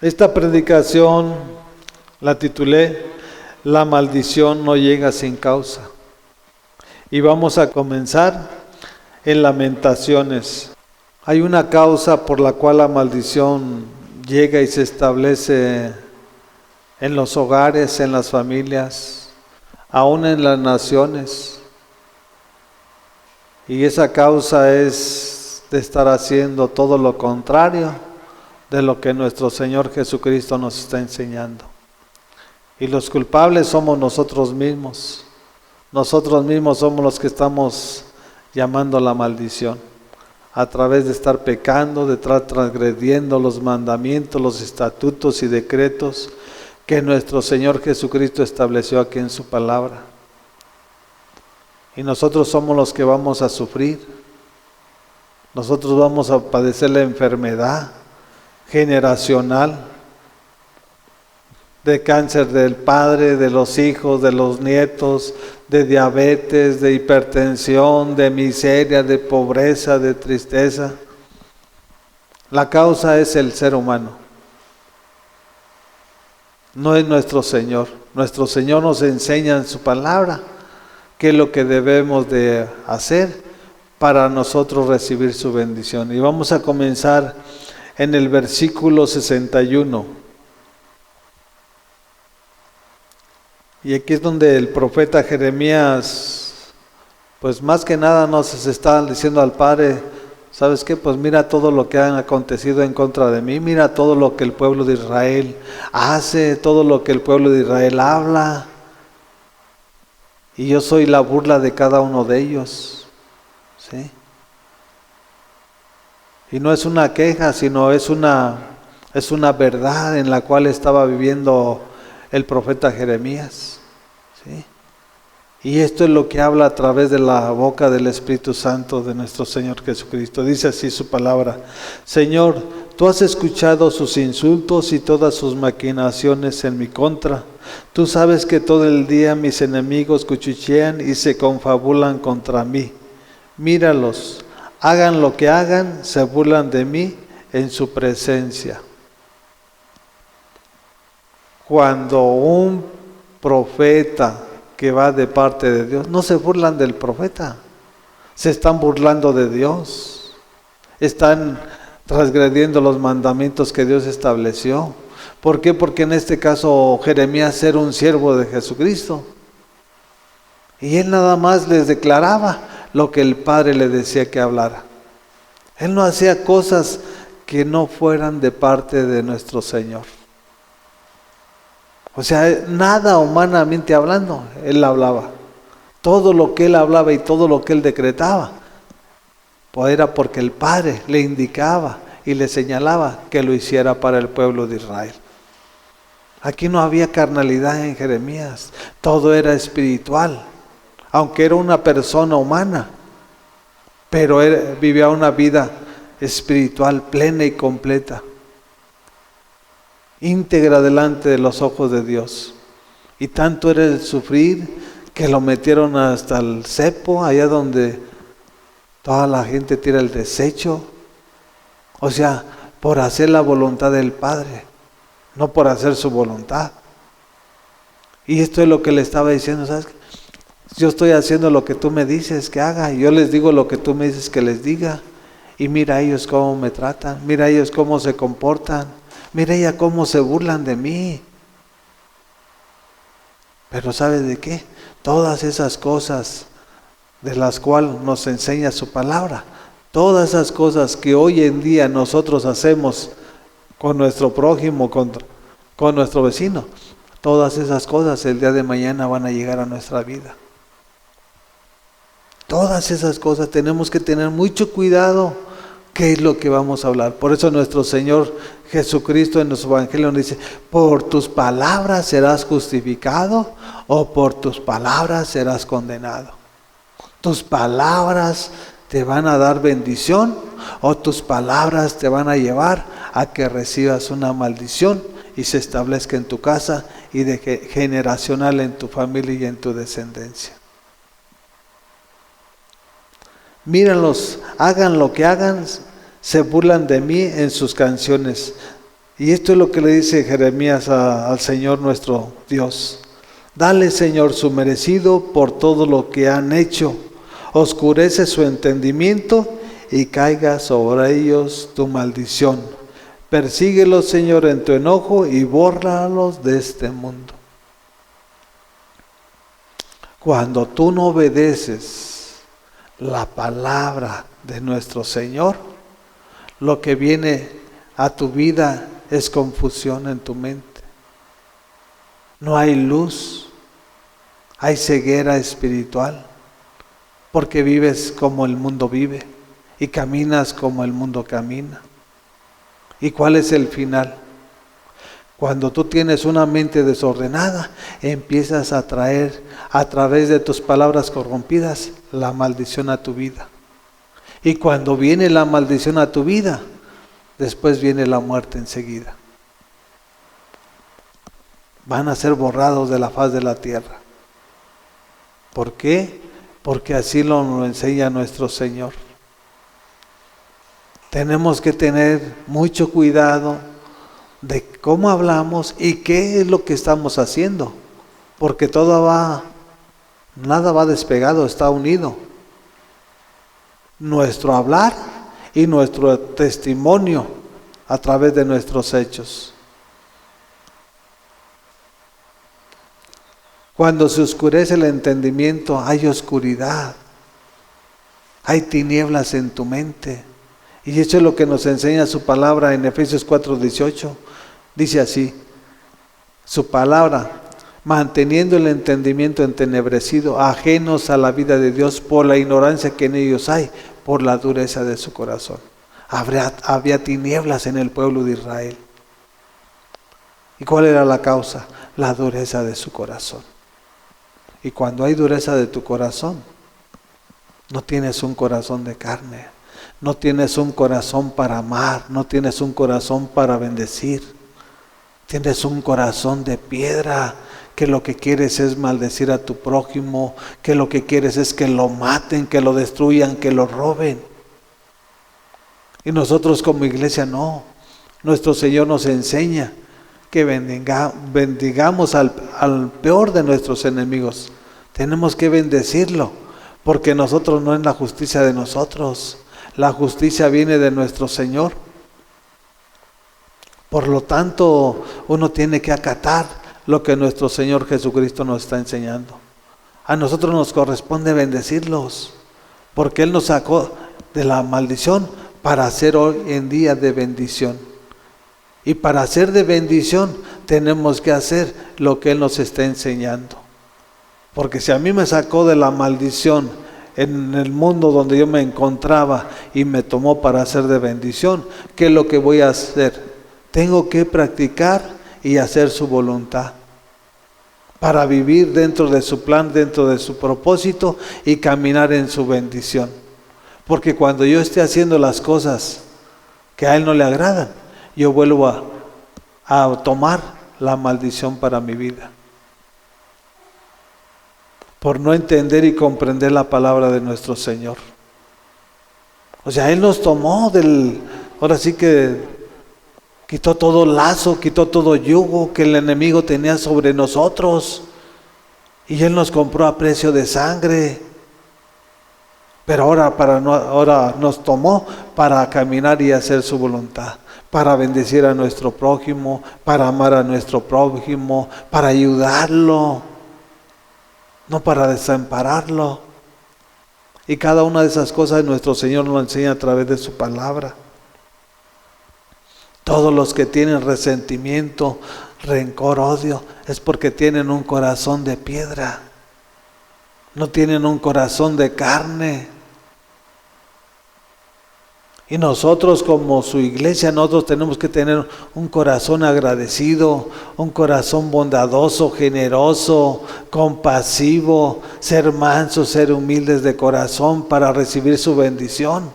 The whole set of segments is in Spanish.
Esta predicación la titulé La maldición no llega sin causa. Y vamos a comenzar en Lamentaciones. Hay una causa por la cual la maldición llega y se establece en los hogares, en las familias, aún en las naciones. Y esa causa es de estar haciendo todo lo contrario de lo que nuestro Señor Jesucristo nos está enseñando. Y los culpables somos nosotros mismos. Nosotros mismos somos los que estamos llamando la maldición, a través de estar pecando, de estar transgrediendo los mandamientos, los estatutos y decretos que nuestro Señor Jesucristo estableció aquí en su palabra. Y nosotros somos los que vamos a sufrir. Nosotros vamos a padecer la enfermedad generacional de cáncer del padre, de los hijos, de los nietos, de diabetes, de hipertensión, de miseria, de pobreza, de tristeza. La causa es el ser humano, no es nuestro Señor. Nuestro Señor nos enseña en su palabra qué es lo que debemos de hacer para nosotros recibir su bendición. Y vamos a comenzar en el versículo 61. Y aquí es donde el profeta Jeremías, pues más que nada nos está diciendo al Padre, ¿sabes qué? Pues mira todo lo que ha acontecido en contra de mí, mira todo lo que el pueblo de Israel hace, todo lo que el pueblo de Israel habla, y yo soy la burla de cada uno de ellos, ¿sí? Y no es una queja, sino es una verdad en la cual estaba viviendo el profeta Jeremías, ¿sí? Y esto es lo que habla a través de la boca del Espíritu Santo de nuestro Señor Jesucristo. Dice así su palabra: Señor, tú has escuchado sus insultos y todas sus maquinaciones en mi contra. Tú sabes que todo el día mis enemigos cuchichean y se confabulan contra mí. Míralos, hagan lo que hagan, se burlan de mí en su presencia. Cuando un profeta que va de parte de Dios, no se burlan del profeta, se están burlando de Dios, están transgrediendo los mandamientos que Dios estableció. ¿Por qué? Porque en este caso Jeremías era un siervo de Jesucristo, y él nada más les declaraba lo que el Padre le decía que hablara. Él no hacía cosas que no fueran de parte de nuestro Señor. O sea, nada humanamente hablando, él hablaba. Todo lo que él hablaba y todo lo que él decretaba, pues era porque el Padre le indicaba y le señalaba que lo hiciera para el pueblo de Israel. Aquí no había carnalidad en Jeremías, todo era espiritual. Aunque era una persona humana, pero él vivía una vida espiritual plena y completa, íntegra delante de los ojos de Dios. Y tanto era el sufrir que lo metieron hasta el cepo, allá donde toda la gente tira el desecho. O sea, por hacer la voluntad del Padre, no por hacer su voluntad. Y esto es lo que le estaba diciendo, ¿sabes qué? Yo estoy haciendo lo que tú me dices que haga, y yo les digo lo que tú me dices que les diga. Y mira ellos cómo me tratan, mira ellos cómo se comportan, mira ella cómo se burlan de mí. Pero ¿sabes de qué? Todas esas cosas de las cuales nos enseña su palabra, todas esas cosas que hoy en día nosotros hacemos con nuestro prójimo, con nuestro vecino, todas esas cosas el día de mañana van a llegar a nuestra vida. Todas esas cosas tenemos que tener mucho cuidado. ¿Qué es lo que vamos a hablar? Por eso nuestro Señor Jesucristo en nuestro Evangelio nos dice: por tus palabras serás justificado o por tus palabras serás condenado. Tus palabras te van a dar bendición o tus palabras te van a llevar a que recibas una maldición y se establezca en tu casa y de generacional en tu familia y en tu descendencia. Mírenlos, hagan lo que hagan, se burlan de mí en sus canciones. Y esto es lo que le dice Jeremías al Señor nuestro Dios. Dale, Señor, su merecido por todo lo que han hecho. Oscurece su entendimiento y caiga sobre ellos tu maldición. Persíguelos, Señor, en tu enojo y bórralos de este mundo. Cuando tú no obedeces la palabra de nuestro Señor, lo que viene a tu vida es confusión en tu mente. No hay luz, hay ceguera espiritual, porque vives como el mundo vive y caminas como el mundo camina. ¿Y cuál es el final? Cuando tú tienes una mente desordenada, empiezas a traer a través de tus palabras corrompidas la maldición a tu vida. Y cuando viene la maldición a tu vida, después viene la muerte enseguida. Van a ser borrados de la faz de la tierra. ¿Por qué? Porque así lo enseña nuestro Señor. Tenemos que tener mucho cuidado de cómo hablamos y qué es lo que estamos haciendo, porque nada va despegado, está unido. Nuestro hablar y nuestro testimonio a través de nuestros hechos. Cuando se oscurece el entendimiento, hay oscuridad, hay tinieblas en tu mente. Y eso es lo que nos enseña su palabra en Efesios 4:18. Dice así, su palabra, manteniendo el entendimiento entenebrecido, ajenos a la vida de Dios por la ignorancia que en ellos hay, por la dureza de su corazón. Había tinieblas en el pueblo de Israel. ¿Y cuál era la causa? La dureza de su corazón. Y cuando hay dureza de tu corazón, no tienes un corazón de carne, no tienes un corazón para amar, no tienes un corazón para bendecir. Tienes un corazón de piedra, que lo que quieres es maldecir a tu prójimo, que lo que quieres es que lo maten, que lo destruyan, que lo roben. Y nosotros como iglesia no. Nuestro Señor nos enseña que bendigamos al peor de nuestros enemigos. Tenemos que bendecirlo, porque nosotros no es la justicia de nosotros. La justicia viene de nuestro Señor. Por lo tanto, uno tiene que acatar lo que nuestro Señor Jesucristo nos está enseñando. A nosotros nos corresponde bendecirlos, porque Él nos sacó de la maldición para hacer hoy en día de bendición. Y para hacer de bendición tenemos que hacer lo que Él nos está enseñando. Porque si a mí me sacó de la maldición en el mundo donde yo me encontraba y me tomó para hacer de bendición, ¿qué es lo que voy a hacer? Tengo que practicar y hacer su voluntad para vivir dentro de su plan, dentro de su propósito y caminar en su bendición. Porque cuando yo esté haciendo las cosas que a Él no le agradan, yo vuelvo a tomar la maldición para mi vida. Por no entender y comprender la palabra de nuestro Señor. O sea, Él nos tomó ahora sí que quitó todo lazo, quitó todo yugo que el enemigo tenía sobre nosotros. Y Él nos compró a precio de sangre. Pero ahora nos tomó para caminar y hacer su voluntad. Para bendecir a nuestro prójimo, para amar a nuestro prójimo, para ayudarlo. No para desampararlo. Y cada una de esas cosas nuestro Señor nos enseña a través de su palabra. Todos los que tienen resentimiento, rencor, odio, es porque tienen un corazón de piedra. No tienen un corazón de carne. Y nosotros como su iglesia, nosotros tenemos que tener un corazón agradecido, un corazón bondadoso, generoso, compasivo, ser mansos, ser humildes de corazón para recibir su bendición.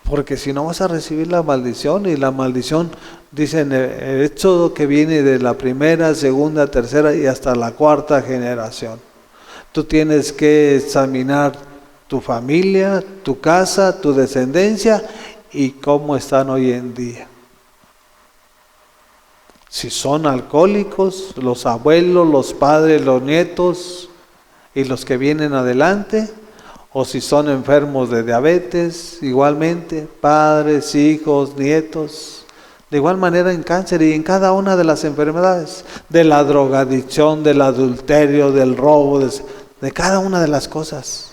Porque si no vas a recibir la maldición, y la maldición, dicen, el hecho que viene de la primera, segunda, tercera y hasta la cuarta generación. Tú tienes que examinar tu familia, tu casa, tu descendencia y cómo están hoy en día. Si son alcohólicos, los abuelos, los padres, los nietos y los que vienen adelante, o si son enfermos de diabetes, igualmente, padres, hijos, nietos, de igual manera en cáncer y en cada una de las enfermedades, de la drogadicción, del adulterio, del robo, de cada una de las cosas.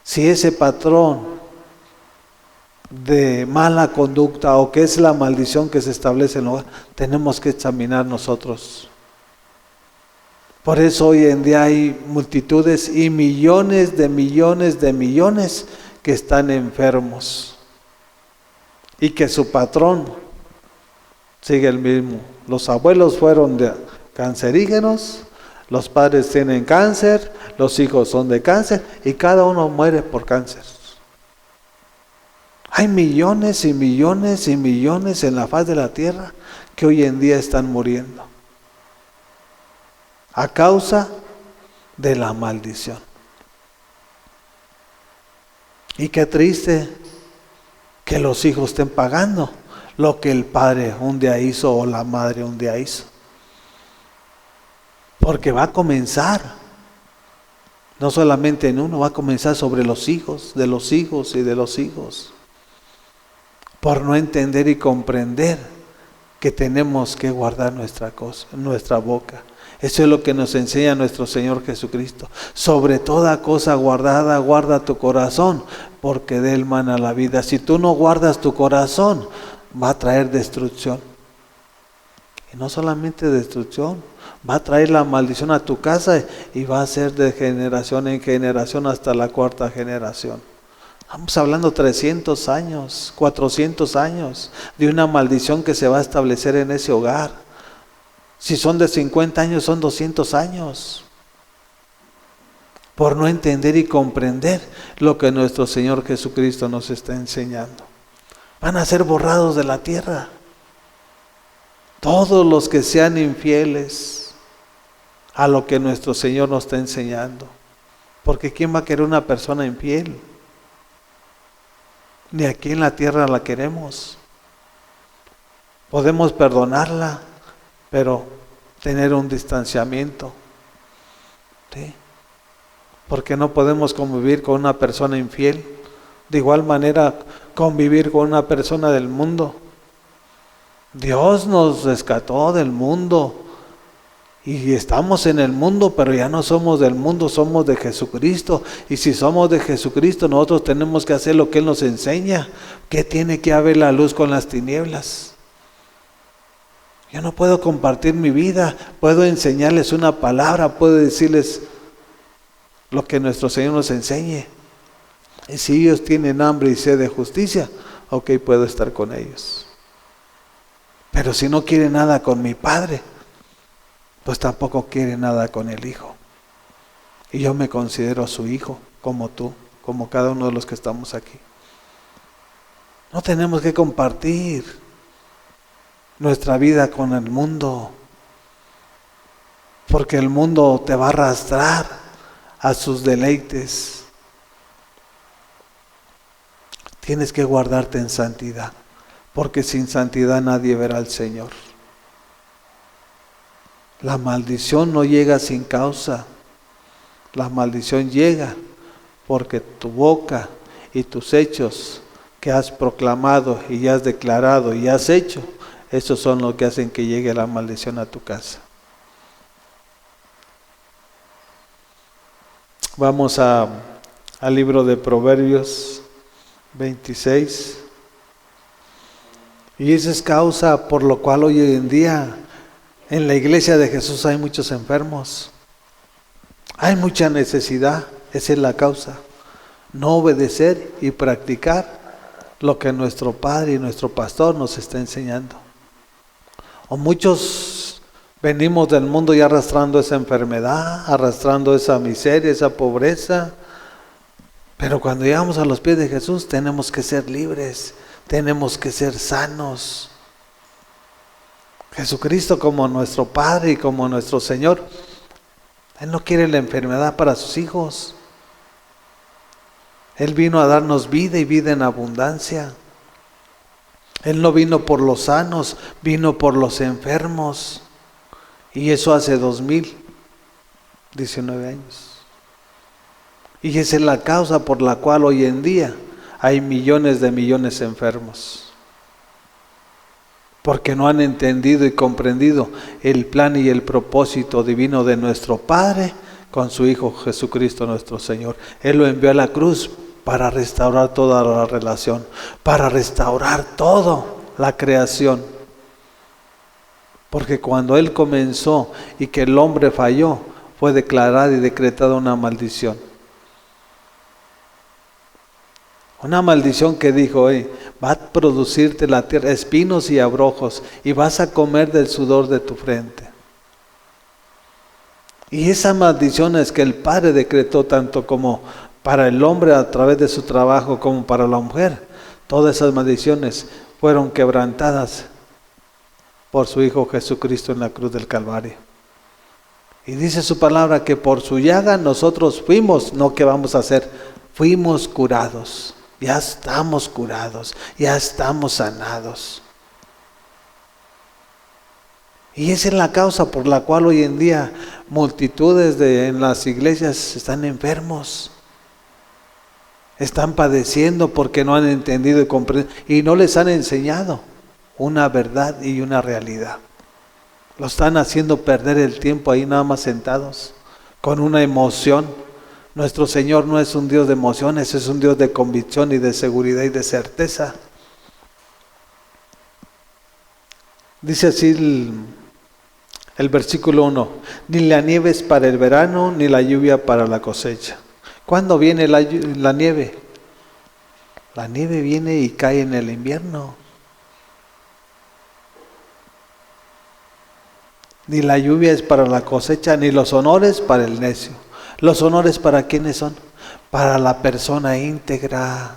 Si ese patrón de mala conducta o que es la maldición que se establece en el hogar, tenemos que examinar nosotros. Por eso hoy en día hay multitudes y millones de millones de millones que están enfermos y que su patrón sigue el mismo. Los abuelos fueron cancerígenos, los padres tienen cáncer, los hijos son de cáncer y cada uno muere por cáncer. Hay millones y millones y millones en la faz de la tierra que hoy en día están muriendo a causa de la maldición. Y qué triste que los hijos estén pagando lo que el padre un día hizo o la madre un día hizo. Porque va a comenzar, no solamente en uno, va a comenzar sobre los hijos, de los hijos y de los hijos. Por no entender y comprender que tenemos que guardar nuestra boca. Eso es lo que nos enseña nuestro Señor Jesucristo. Sobre toda cosa guardada, guarda tu corazón, porque de él mana la vida. Si tú no guardas tu corazón, va a traer destrucción. Y no solamente destrucción, va a traer la maldición a tu casa y va a ser de generación en generación hasta la cuarta generación. Estamos hablando 300 años, 400 años de una maldición que se va a establecer en ese hogar. Si son de 50 años, son 200 años. Por no entender y comprender lo que nuestro Señor Jesucristo nos está enseñando. Van a ser borrados de la tierra. Todos los que sean infieles a lo que nuestro Señor nos está enseñando. Porque ¿quién va a querer una persona infiel? Ni aquí en la tierra la queremos. Podemos perdonarla, pero tener un distanciamiento. ¿Sí? Porque no podemos convivir con una persona infiel. De igual manera, convivir con una persona del mundo. Dios nos rescató del mundo. Y estamos en el mundo, pero ya no somos del mundo, somos de Jesucristo. Y si somos de Jesucristo, nosotros tenemos que hacer lo que Él nos enseña. ¿Qué tiene que haber la luz con las tinieblas? Yo no puedo compartir mi vida, puedo enseñarles una palabra, puedo decirles lo que nuestro Señor nos enseñe. Y si ellos tienen hambre y sed de justicia, ok, puedo estar con ellos. Pero si no quieren nada con mi Padre, pues tampoco quieren nada con el Hijo. Y yo me considero su hijo, como tú, como cada uno de los que estamos aquí. No tenemos que compartir nuestra vida con el mundo, porque el mundo te va a arrastrar a sus deleites. Tienes que guardarte en santidad, porque sin santidad nadie verá al Señor. La maldición no llega sin causa, la maldición llega porque tu boca y tus hechos que has proclamado y has declarado y has hecho, esos son los que hacen que llegue la maldición a tu casa. Vamos al libro de Proverbios 26. Y esa es causa por lo cual hoy en día en la iglesia de Jesús hay muchos enfermos. Hay mucha necesidad, esa es la causa. No obedecer y practicar lo que nuestro Padre y nuestro Pastor nos está enseñando. O muchos venimos del mundo ya arrastrando esa enfermedad, arrastrando esa miseria, esa pobreza. Pero cuando llegamos a los pies de Jesús tenemos que ser libres, tenemos que ser sanos. Jesucristo como nuestro Padre y como nuestro Señor, Él no quiere la enfermedad para sus hijos. Él vino a darnos vida y vida en abundancia. Él no vino por los sanos, vino por los enfermos. Y eso hace 2019 años. Y esa es la causa por la cual hoy en día hay millones de millones enfermos. Porque no han entendido y comprendido el plan y el propósito divino de nuestro Padre con su Hijo Jesucristo nuestro Señor. Él lo envió a la cruz para restaurar toda la relación, para restaurar toda la creación. Porque cuando Él comenzó y que el hombre falló, fue declarada y decretada una maldición. Una maldición que dijo, va a producirte la tierra espinos y abrojos y vas a comer del sudor de tu frente. Y esa maldición es que el Padre decretó tanto como para el hombre a través de su trabajo como para la mujer. Todas esas maldiciones fueron quebrantadas por su Hijo Jesucristo en la cruz del Calvario. Y dice su palabra que por su llaga nosotros fuimos, no que vamos a hacer, fuimos curados. Ya estamos curados, ya estamos sanados. Y esa es la causa por la cual hoy en día multitudes en las iglesias están enfermos. Están padeciendo porque no han entendido y comprendido. Y no les han enseñado una verdad y una realidad. Lo están haciendo perder el tiempo ahí nada más sentados, con una emoción. Nuestro Señor no es un Dios de emociones, es un Dios de convicción y de seguridad y de certeza. Dice así el versículo 1, ni la nieve es para el verano, ni la lluvia para la cosecha. ¿Cuándo viene la nieve? La nieve viene y cae en el invierno. Ni la lluvia es para la cosecha, ni los honores para el necio. ¿Los honores para quiénes son? Para la persona íntegra,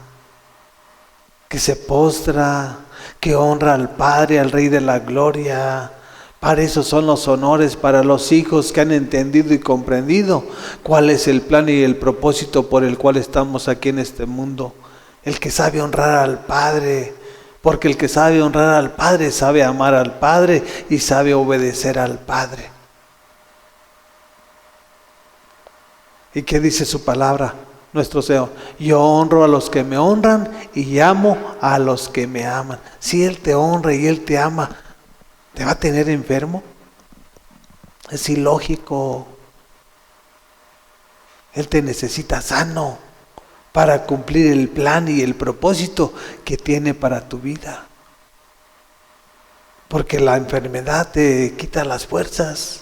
que se postra, que honra al Padre, al Rey de la Gloria. Para eso son los honores, para los hijos que han entendido y comprendido cuál es el plan y el propósito por el cual estamos aquí en este mundo. El que sabe honrar al Padre, porque el que sabe honrar al Padre sabe amar al Padre y sabe obedecer al Padre. ¿Y qué dice su palabra? Nuestro Señor, yo honro a los que me honran y amo a los que me aman. Si Él te honra y Él te ama, ¿te va a tener enfermo? Es ilógico. Él te necesita sano para cumplir el plan y el propósito que tiene para tu vida. Porque la enfermedad te quita las fuerzas.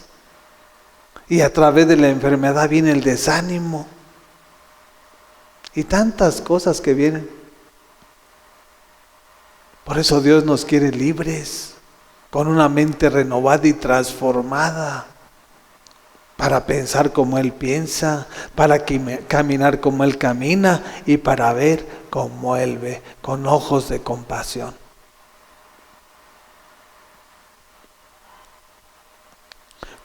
Y a través de la enfermedad viene el desánimo. Y tantas cosas que vienen. Por eso Dios nos quiere libres, con una mente renovada y transformada, para pensar como Él piensa, para caminar como Él camina y para ver como Él ve, con ojos de compasión.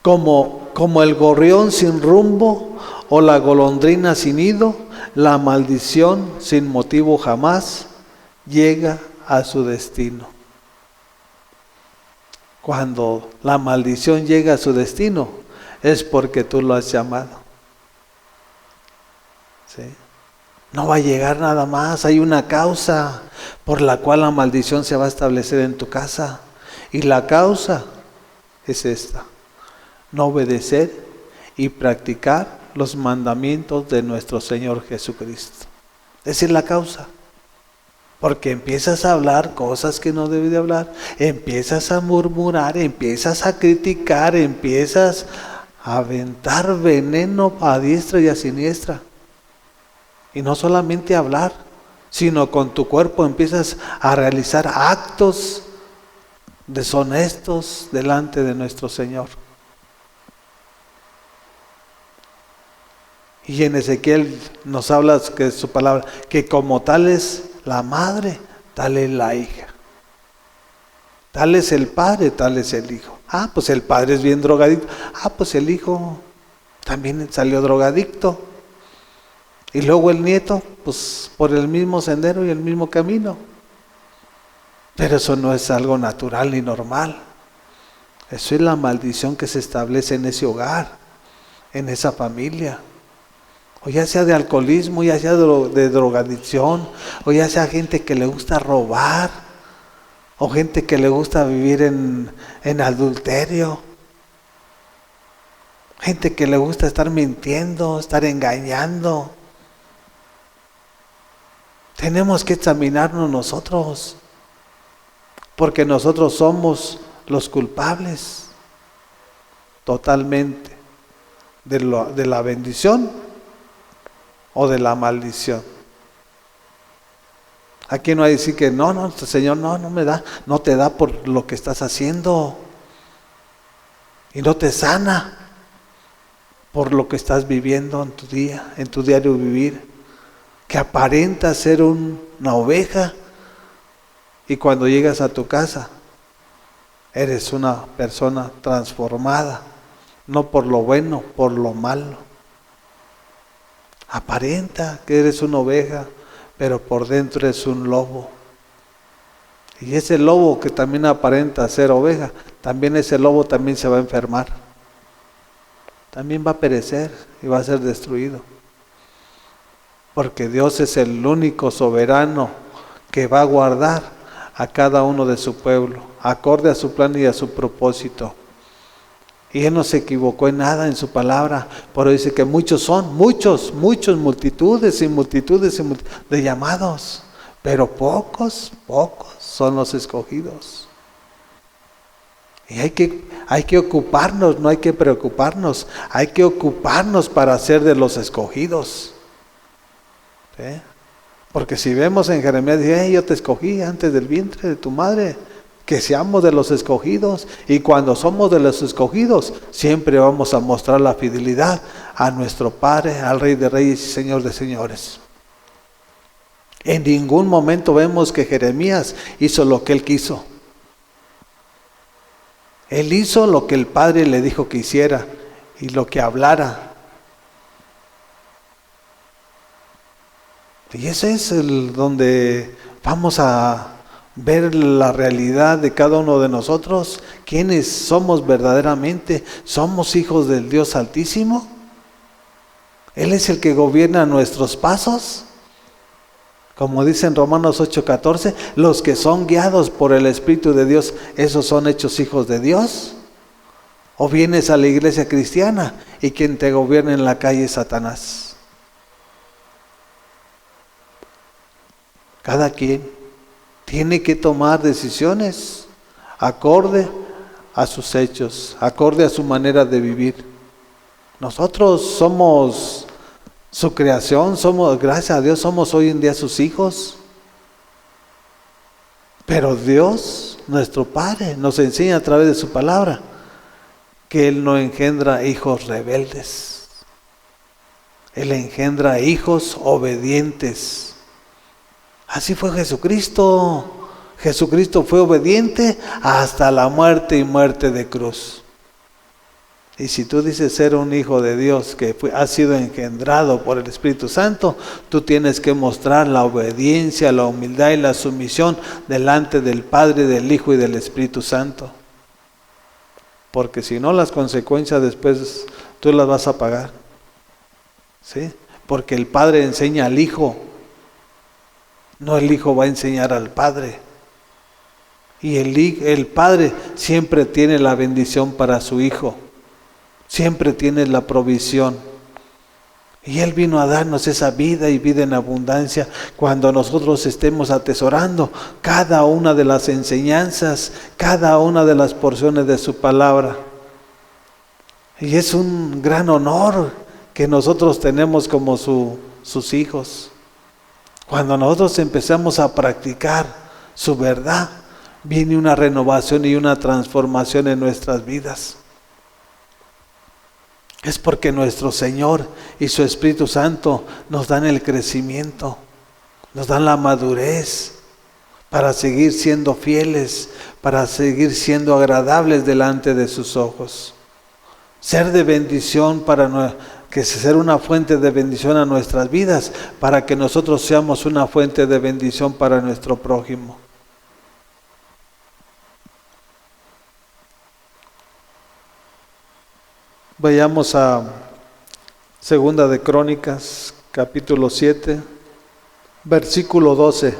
Como el gorrión sin rumbo o la golondrina sin nido, la maldición sin motivo jamás llega a su destino. Cuando la maldición llega a su destino, es porque tú lo has llamado. ¿Sí? No va a llegar nada más, hay una causa por la cual la maldición se va a establecer en tu casa. Y la causa es esta: no obedecer y practicar los mandamientos de nuestro Señor Jesucristo. Esa es la causa. Porque empiezas a hablar cosas que no debes de hablar, empiezas a murmurar, empiezas a criticar, empiezas a aventar veneno a diestra y a siniestra. Y no solamente hablar, sino con tu cuerpo empiezas a realizar actos deshonestos delante de nuestro Señor. Y en Ezequiel nos habla que su palabra, que como tal es la madre, tal es la hija. Tal es el padre, tal es el hijo. Ah, pues el padre es bien drogadicto. Ah, pues el hijo también salió drogadicto. Y luego el nieto, pues por el mismo sendero y el mismo camino. Pero eso no es algo natural ni normal. Eso es la maldición que se establece en ese hogar, en esa familia. O ya sea de alcoholismo, ya sea de drogadicción, o ya sea gente que le gusta robar, o gente que le gusta vivir en adulterio. Gente que le gusta estar mintiendo, estar engañando. Tenemos que examinarnos nosotros, porque nosotros somos los culpables totalmente de la bendición o de la maldición. Aquí no hay decir que no, Señor, no me da, no te da por lo que estás haciendo y no te sana por lo que estás viviendo en tu día, en tu diario vivir, que aparenta ser una oveja y cuando llegas a tu casa eres una persona transformada, no por lo bueno, por lo malo. Aparenta que eres una oveja, pero por dentro es un lobo. Y ese lobo que también aparenta ser oveja, también ese lobo también se va a enfermar. También va a perecer y va a ser destruido. Porque Dios es el único soberano que va a guardar a cada uno de su pueblo, acorde a su plan y a su propósito. Y Él no se equivocó en nada en su palabra. Por eso dice que muchos son, muchos, multitudes y multitudes de llamados. Pero pocos son los escogidos. Y hay que ocuparnos, no hay que preocuparnos. Hay que ocuparnos para ser de los escogidos. ¿Sí? Porque si vemos en Jeremías, dice, yo te escogí antes del vientre de tu madre. Que seamos de los escogidos. Y cuando somos de los escogidos, siempre vamos a mostrar la fidelidad a nuestro Padre, al Rey de Reyes y Señor de Señores. En ningún momento vemos que Jeremías hizo lo que él quiso. Él hizo lo que el Padre le dijo que hiciera y lo que hablara. Y ese es donde vamos a ver la realidad de cada uno de nosotros. ¿Quiénes somos verdaderamente? ¿Somos hijos del Dios Altísimo? ¿Él es el que gobierna nuestros pasos? Como dice en Romanos 8:14, los que son guiados por el Espíritu de Dios, ¿esos son hechos hijos de Dios? ¿O vienes a la iglesia cristiana y quien te gobierna en la calle es Satanás? Cada quien tiene que tomar decisiones acorde a sus hechos, acorde a su manera de vivir. Nosotros somos su creación, gracias a Dios, somos hoy en día sus hijos. Pero Dios, nuestro Padre, nos enseña a través de su palabra que Él no engendra hijos rebeldes. Él engendra hijos obedientes. Así fue Jesucristo. Jesucristo fue obediente hasta la muerte y muerte de cruz. Y si tú dices ser un hijo de Dios que ha sido engendrado por el Espíritu Santo, tú tienes que mostrar la obediencia, la humildad y la sumisión delante del Padre, del Hijo y del Espíritu Santo. Porque si no, las consecuencias después tú las vas a pagar. ¿Sí? Porque el Padre enseña al Hijo, no el Hijo va a enseñar al Padre. Y el Padre siempre tiene la bendición para su Hijo. Siempre tiene la provisión. Y Él vino a darnos esa vida y vida en abundancia cuando nosotros estemos atesorando cada una de las enseñanzas, cada una de las porciones de su palabra. Y es un gran honor que nosotros tenemos como sus hijos. Cuando nosotros empezamos a practicar su verdad, viene una renovación y una transformación en nuestras vidas. Es porque nuestro Señor y su Espíritu Santo nos dan el crecimiento, nos dan la madurez para seguir siendo fieles, para seguir siendo agradables delante de sus ojos. Ser de bendición ser una fuente de bendición a nuestras vidas, para que nosotros seamos una fuente de bendición para nuestro prójimo. Vayamos a Segunda de Crónicas, capítulo 7, versículo 12.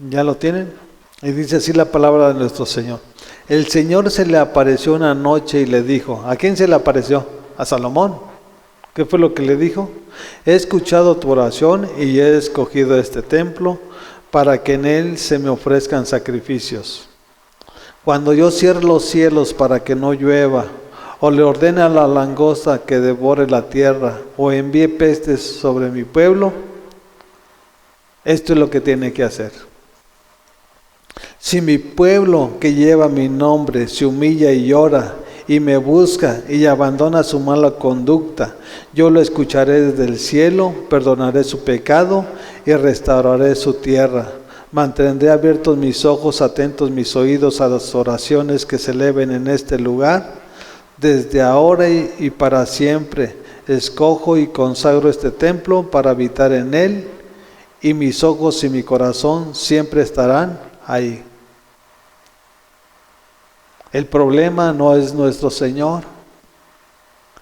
¿Ya lo tienen? Y dice así la palabra de nuestro Señor. El Señor se le apareció una noche y le dijo, ¿a quién se le apareció? A Salomón. ¿Qué fue lo que le dijo? He escuchado tu oración y he escogido este templo para que en él se me ofrezcan sacrificios. Cuando yo cierre los cielos para que no llueva, o le ordene a la langosta que devore la tierra, o envíe pestes sobre mi pueblo, esto es lo que tiene que hacer. Si mi pueblo que lleva mi nombre se humilla y llora, y me busca y abandona su mala conducta, yo lo escucharé desde el cielo, perdonaré su pecado y restauraré su tierra. Mantendré abiertos mis ojos, atentos mis oídos a las oraciones que se eleven en este lugar. Desde ahora y para siempre escojo y consagro este templo para habitar en él, y mis ojos y mi corazón siempre estarán ahí. El problema no es nuestro Señor,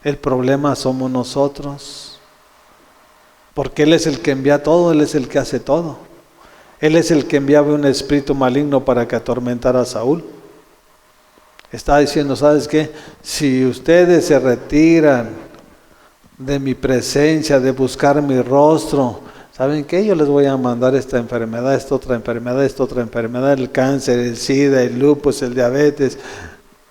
el problema somos nosotros, porque Él es el que envía todo, Él es el que hace todo. Él es el que enviaba un espíritu maligno para que atormentara a Saúl. Está diciendo, ¿sabes qué? Si ustedes se retiran de mi presencia, de buscar mi rostro, ¿saben qué? Yo les voy a mandar esta enfermedad, esta otra enfermedad, el cáncer, el SIDA, el lupus, el diabetes,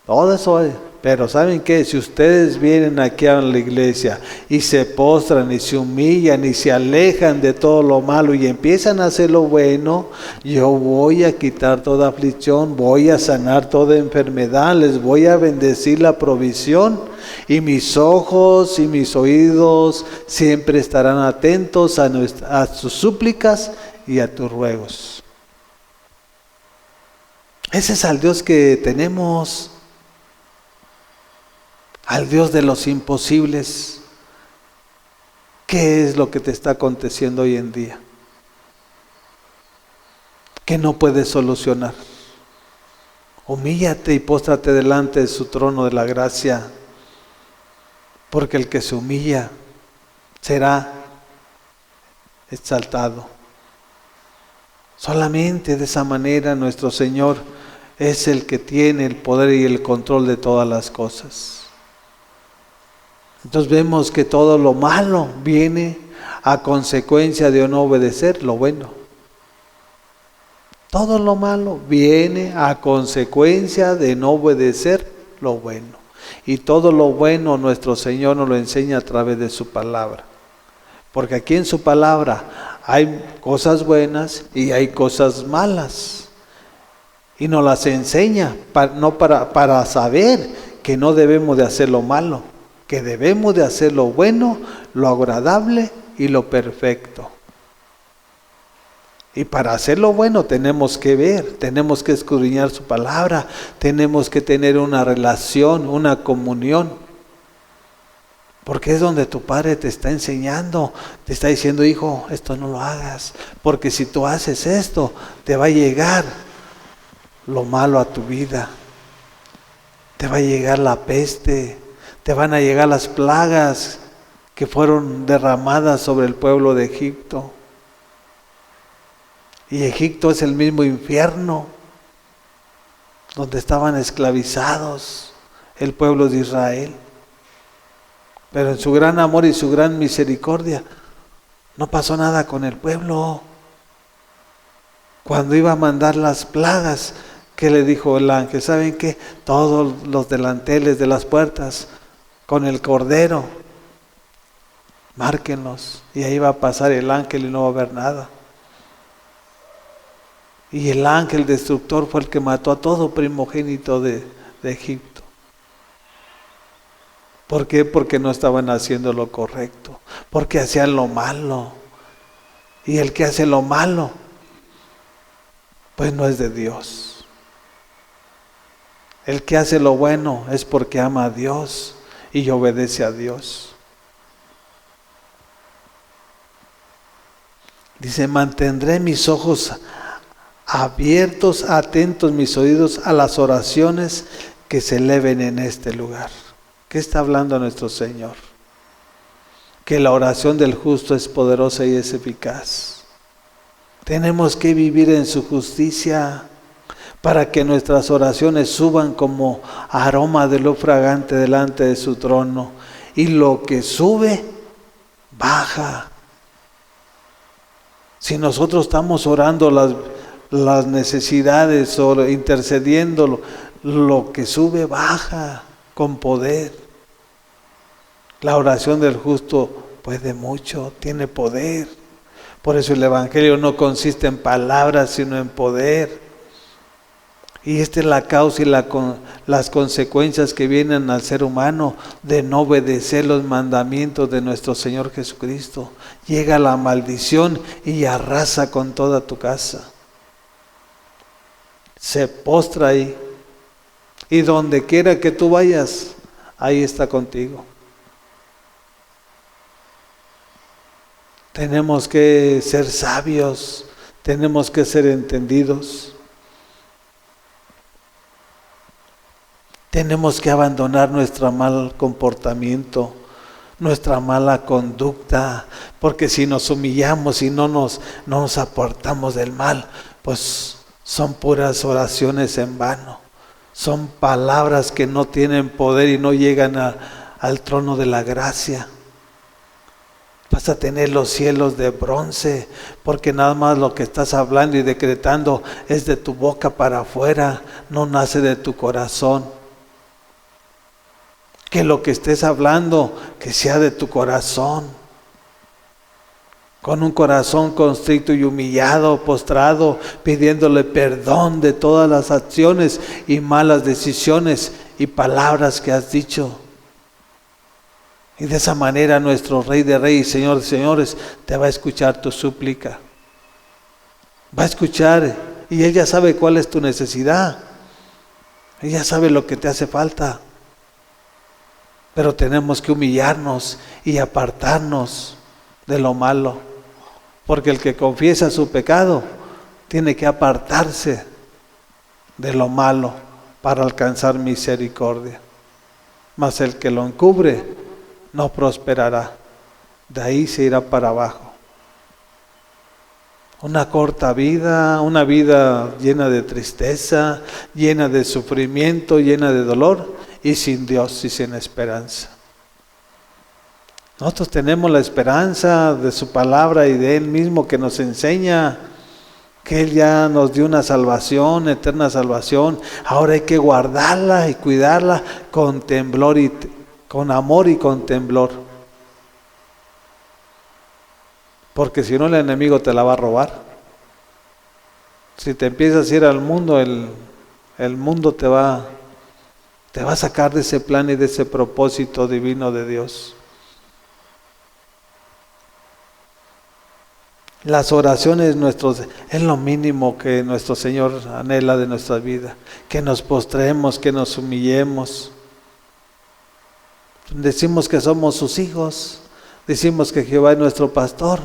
todo eso hay. Pero ¿saben qué? Si ustedes vienen aquí a la iglesia y se postran y se humillan y se alejan de todo lo malo y empiezan a hacer lo bueno, yo voy a quitar toda aflicción, voy a sanar toda enfermedad, les voy a bendecir la provisión, y mis ojos y mis oídos siempre estarán atentos a tus súplicas y a tus ruegos. Ese es al Dios que tenemos, al Dios de los imposibles. ¿Qué es lo que te está aconteciendo hoy en día que no puedes solucionar? Humíllate y póstrate delante de su trono de la gracia, porque el que se humilla será exaltado. Solamente de esa manera nuestro Señor es el que tiene el poder y el control de todas las cosas. Entonces vemos que todo lo malo viene a consecuencia de no obedecer lo bueno. Todo lo malo viene a consecuencia de no obedecer lo bueno. Y todo lo bueno nuestro Señor nos lo enseña a través de su palabra. Porque aquí en su palabra hay cosas buenas y hay cosas malas. Y nos las enseña para saber que no debemos de hacer lo malo, que debemos de hacer lo bueno, lo agradable y lo perfecto. Y para hacer lo bueno tenemos que ver, tenemos que escudriñar su palabra, tenemos que tener una relación, una comunión. Porque es donde tu Padre te está enseñando, te está diciendo, hijo, esto no lo hagas, porque si tú haces esto, te va a llegar lo malo a tu vida, te va a llegar la peste, te van a llegar las plagas que fueron derramadas sobre el pueblo de Egipto. Y Egipto es el mismo infierno donde estaban esclavizados el pueblo de Israel. Pero en su gran amor y su gran misericordia no pasó nada con el pueblo. Cuando iba a mandar las plagas, ¿qué le dijo el ángel? ¿Saben qué? Todos los delanteles de las puertas con el cordero, márquenlos, y ahí va a pasar el ángel y no va a haber nada. Y el ángel destructor fue el que mató a todo primogénito de Egipto. ¿Por qué? Porque no estaban haciendo lo correcto, porque hacían lo malo. Y el que hace lo malo, pues no es de Dios. El que hace lo bueno es porque ama a Dios y obedece a Dios. Dice, mantendré mis ojos abiertos, atentos mis oídos a las oraciones que se eleven en este lugar. ¿Qué está hablando nuestro Señor? Que la oración del justo es poderosa y es eficaz. Tenemos que vivir en su justicia para que nuestras oraciones suban como aroma de luz fragante delante de su trono. Y lo que sube, baja. Si nosotros estamos orando las necesidades o intercediendo, lo que sube, baja con poder. La oración del justo puede mucho, tiene poder. Por eso el Evangelio no consiste en palabras, sino en poder. Y esta es la causa y las consecuencias que vienen al ser humano de no obedecer los mandamientos de nuestro Señor Jesucristo. Llega la maldición y arrasa con toda tu casa. Se postra ahí. Y donde quiera que tú vayas, ahí está contigo. Tenemos que ser sabios, tenemos que ser entendidos. Tenemos que abandonar nuestro mal comportamiento, nuestra mala conducta, porque si nos humillamos y no nos apartamos del mal, pues son puras oraciones en vano. Son palabras que no tienen poder y no llegan al trono de la gracia. Vas a tener los cielos de bronce, porque nada más lo que estás hablando y decretando es de tu boca para afuera, no nace de tu corazón. Que lo que estés hablando, que sea de tu corazón. Con un corazón constricto y humillado, postrado, pidiéndole perdón de todas las acciones y malas decisiones y palabras que has dicho. Y de esa manera nuestro Rey de Reyes y Señor de Señores te va a escuchar tu súplica. Va a escuchar y Él ya sabe cuál es tu necesidad. Él ya sabe lo que te hace falta. Pero tenemos que humillarnos y apartarnos de lo malo. Porque el que confiesa su pecado tiene que apartarse de lo malo para alcanzar misericordia. Mas el que lo encubre no prosperará. De ahí se irá para abajo. Una corta vida, una vida llena de tristeza, llena de sufrimiento, llena de dolor y sin Dios y sin esperanza. Nosotros tenemos la esperanza de su palabra y de Él mismo que nos enseña que Él ya nos dio una salvación, eterna salvación. Ahora hay que guardarla y cuidarla con temblor y con amor y con temblor. Porque si no el enemigo te la va a robar. Si te empiezas a ir al mundo, el mundo te va a sacar de ese plan y de ese propósito divino de Dios. Las oraciones es lo mínimo que nuestro Señor anhela de nuestra vida. Que nos postremos, que nos humillemos. Decimos que somos sus hijos. Decimos que Jehová es nuestro pastor.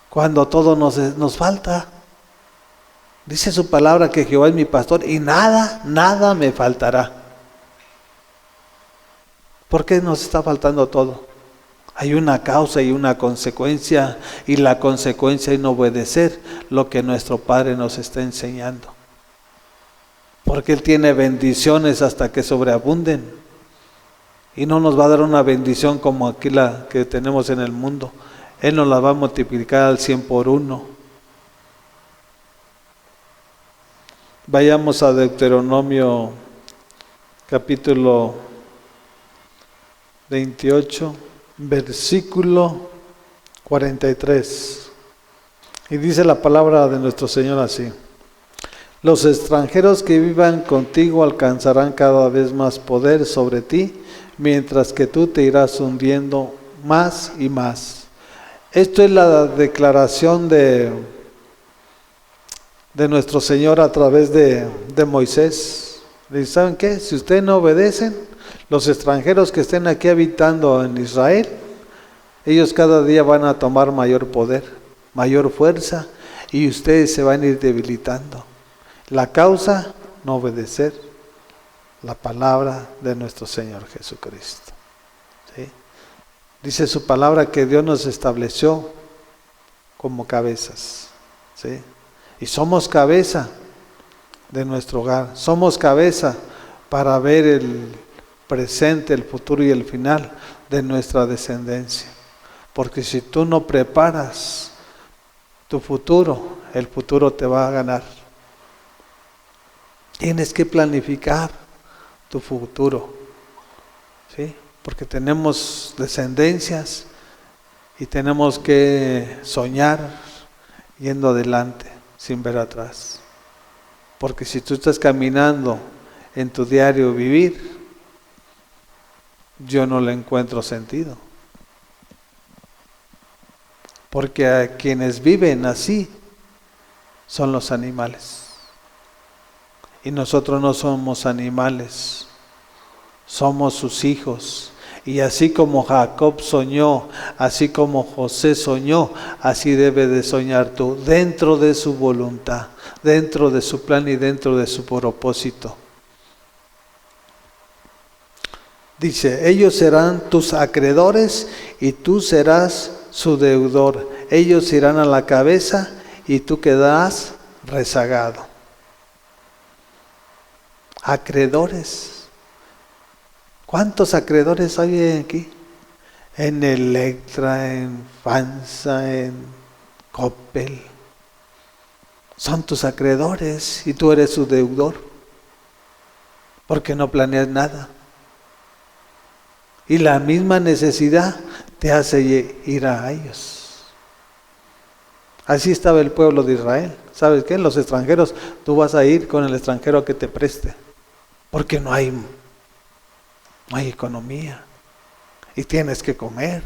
Cuando todo nos falta. Dice su palabra que Jehová es mi pastor y nada me faltará. ¿Por qué nos está faltando todo? Hay una causa y una consecuencia, y la consecuencia es no obedecer lo que nuestro Padre nos está enseñando. Porque Él tiene bendiciones hasta que sobreabunden. Y no nos va a dar una bendición como aquí la que tenemos en el mundo. Él nos la va a multiplicar al 100 por 1. Vayamos a Deuteronomio capítulo 28, versículo 43. Y dice la palabra de nuestro Señor así: los extranjeros que vivan contigo alcanzarán cada vez más poder sobre ti, mientras que tú te irás hundiendo más y más. Esto es la declaración de nuestro Señor a través de Moisés. ¿Y saben qué? Si ustedes no obedecen, los extranjeros que estén aquí habitando en Israel, ellos cada día van a tomar mayor poder, mayor fuerza, y ustedes se van a ir debilitando. La causa, no obedecer. la palabra de nuestro Señor Jesucristo. ¿Sí? Dice su palabra que Dios nos estableció como cabezas. ¿Sí? Y somos cabeza de nuestro hogar. Somos cabeza para ver el presente, el futuro y el final de nuestra descendencia. Porque si tú no preparas tu futuro, el futuro te va a ganar. Tienes que planificar tu futuro, ¿sí? Porque tenemos descendencias y tenemos que soñar yendo adelante, sin ver atrás. Porque si tú estás caminando en tu diario vivir, yo no le encuentro sentido. Porque a quienes viven así son los animales. Y nosotros no somos animales, somos sus hijos. Y así como Jacob soñó, así como José soñó, así debe de soñar tú, dentro de su voluntad, dentro de su plan y dentro de su propósito. Dice, ellos serán tus acreedores y tú serás su deudor. Ellos irán a la cabeza y tú quedarás rezagado. Acreedores. ¿Cuántos acreedores hay aquí? En Electra, en FANSA, en Coppel. Son tus acreedores y tú eres su deudor. Porque no planeas nada. Y la misma necesidad te hace ir a ellos. Así estaba el pueblo de Israel. ¿Sabes qué? Los extranjeros, tú vas a ir con el extranjero a que te preste. Porque no hay economía. Y tienes que comer.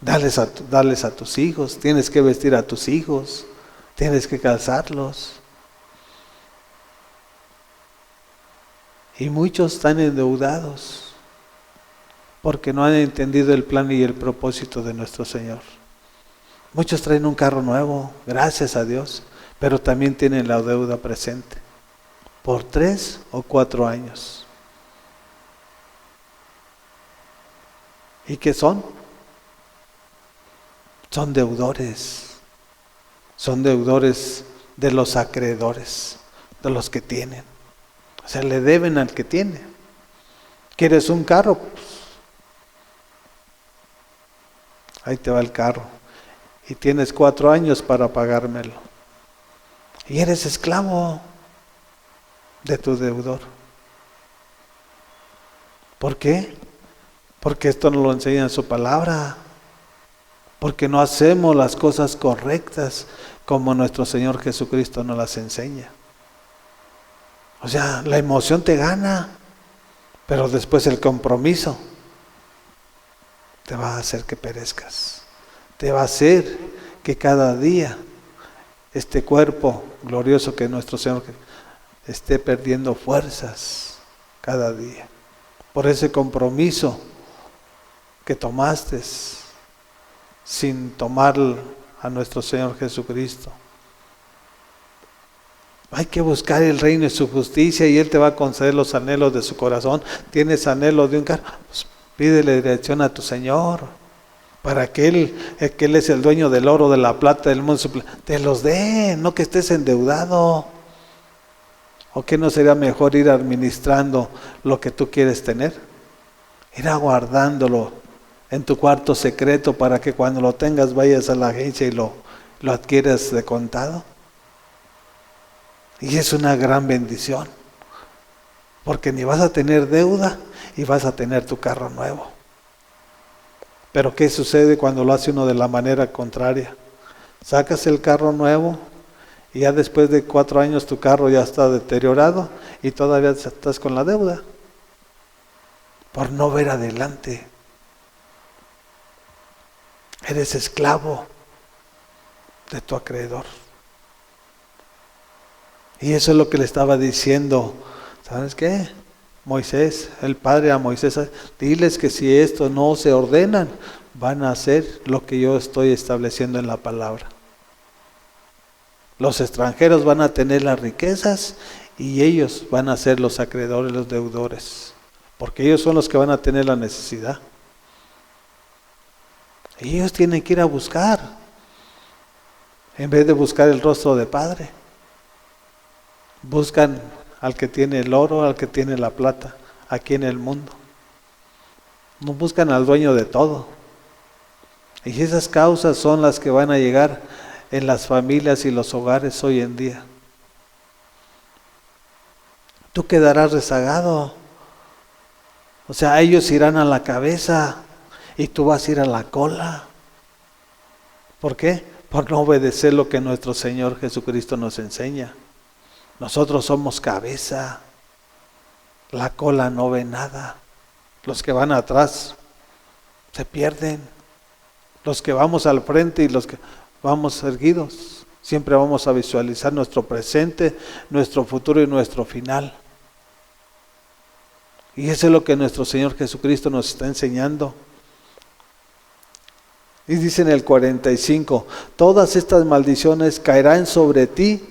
Darles a tus hijos. Tienes que vestir a tus hijos. Tienes que calzarlos. Y muchos están endeudados. Porque no han entendido el plan y el propósito de nuestro Señor. Muchos traen un carro nuevo, gracias a Dios, pero también tienen la deuda presente, por 3 o 4 años. ¿Y qué son? Son deudores de los acreedores, de los que tienen. O sea, le deben al que tiene. ¿Quieres un carro? Pues, ahí te va el carro. Y tienes 4 años para pagármelo. Y eres esclavo de tu deudor. ¿Por qué? Porque esto nos lo enseña en su palabra. Porque no hacemos las cosas correctas como nuestro Señor Jesucristo nos las enseña. O sea, la emoción te gana, pero después el compromiso te va a hacer que perezcas. Te va a hacer que cada día este cuerpo glorioso que es nuestro Señor esté perdiendo fuerzas cada día. Por ese compromiso que tomaste sin tomar a nuestro Señor Jesucristo. Hay que buscar el reino y su justicia y Él te va a conceder los anhelos de su corazón. ¿Tienes anhelos de un carro? Pues pídele dirección a tu Señor para que Él es el dueño del oro, de la plata, del mundo, te los dé, no que estés endeudado. ¿O qué no sería mejor ir administrando lo que tú quieres tener? Ir aguardándolo en tu cuarto secreto para que cuando lo tengas vayas a la agencia y lo adquieras de contado. Y es una gran bendición, porque ni vas a tener deuda y vas a tener tu carro nuevo. Pero ¿qué sucede cuando lo hace uno de la manera contraria? Sacas el carro nuevo y ya después de 4 años tu carro ya está deteriorado y todavía estás con la deuda por no ver adelante. Eres esclavo de tu acreedor. Y eso es lo que le estaba diciendo, ¿sabes qué? Moisés, el padre a Moisés, diles que si esto no se ordenan, van a hacer lo que yo estoy estableciendo en la palabra. Los extranjeros van a tener las riquezas y ellos van a ser los acreedores, los deudores, porque ellos son los que van a tener la necesidad. Y ellos tienen que ir a buscar, en vez de buscar el rostro de Padre. Buscan al que tiene el oro, al que tiene la plata, aquí en el mundo. No buscan al dueño de todo. Y esas causas son las que van a llegar en las familias y los hogares hoy en día. Tú quedarás rezagado. O sea, ellos irán a la cabeza y tú vas a ir a la cola. ¿Por qué? Por no obedecer lo que nuestro Señor Jesucristo nos enseña. Nosotros somos cabeza. La cola no ve nada. Los que van atrás se pierden. Los que vamos al frente y los que vamos erguidos, siempre vamos a visualizar nuestro presente, nuestro futuro y nuestro final. Y eso es lo que nuestro Señor Jesucristo nos está enseñando. Y dice en el 45, todas estas maldiciones caerán sobre ti,